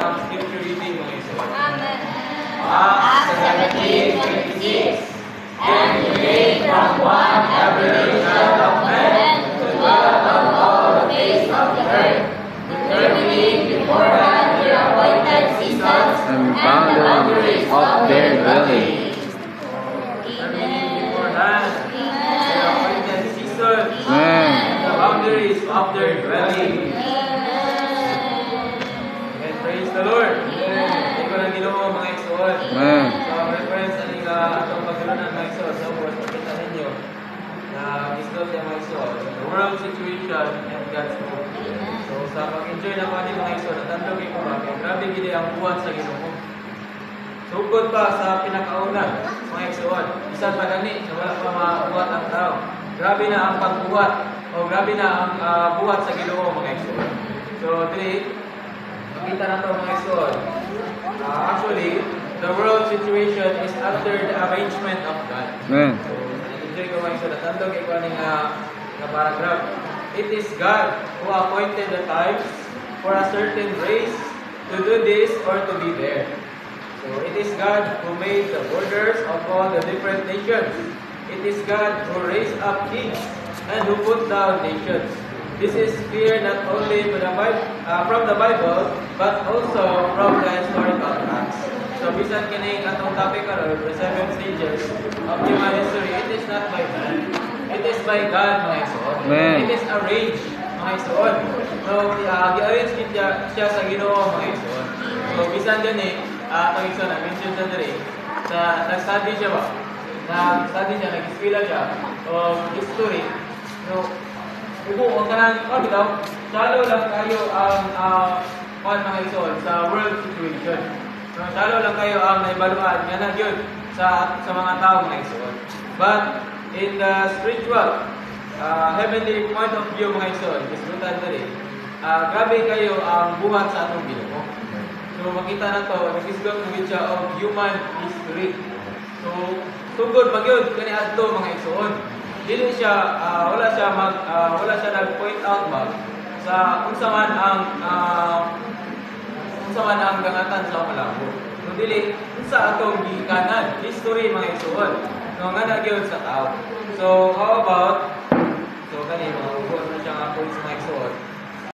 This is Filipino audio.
ang scripture reading mga igsoon. Amen. Acts 17:26. And he made from one every nation of men to dwell on all the face of the earth, determining beforehand their appointed seasons and the boundaries of their dwelling. Beforehand, their appointed season, Amen. the boundaries of their dwelling. And praise the Lord. Ito ko lang Ginoo mga igsoon. Amen. So, reference ani ka atong pagkaroon mga igsoon. So, makita ninyo na discuss yung mga igsoon, the world situation and God's hope. So, sa pag-enjoy na pa ni mga igsoon, natandog ko ba, kaya grabe gini ang buwan sa Ginoo. Sugod pa sa pinakauna, mga igsoon, bisan pa gani, na wala pa mabuhat ang tao. Grabe na ang pagbuhat, o grabe na ang buhat sa Ginoo mga igsoon. So, makita na ito mga igsoon. Actually, the world situation is under the arrangement of God. Amen. So, enjoy ko mga igsoon, natandog ko na paragraph. It is God who appointed the times for a certain race to do this or to be there. So it is God who made the borders of all the different nations. It is God who raised up kings and who put down nations. This is clear not only from the Bible, but also from the historical facts. So bisan kini atong topic karon, the 7 stages of human history, it is not by man. It is by God, mga igsoon. Amen. It is arranged, mga igsoon. So, gi-arrange siya sa Ginoo, mga igsoon. So, bisan gani, itong igsoon, na-mention sa diri, nag-study siya ba? Nag-study siya, nag-eskwela siya, o history. So, huwag ka nang, bitaw, shallow lang kayo ang mga igsoon sa world situation. So, shallow lang kayo ang naibaluan, nga na yun, sa mga tao, mga igsoon. But, in the spiritual, heavenly point of view mga igsoon, isgutan na rin, grabe kayo ang buhat sa atong Ginoo. So makita na to, nag-isgot na siya of human history. So, tugod magyud kani adto mga igsoon. Dili siya wala siya nag-point out ba sa unsa man ang gangatan sa malabo. So dili unsa atong gikanan, history mga igsoon. No, nga nagyod sa tao. So, how about, so, kanina,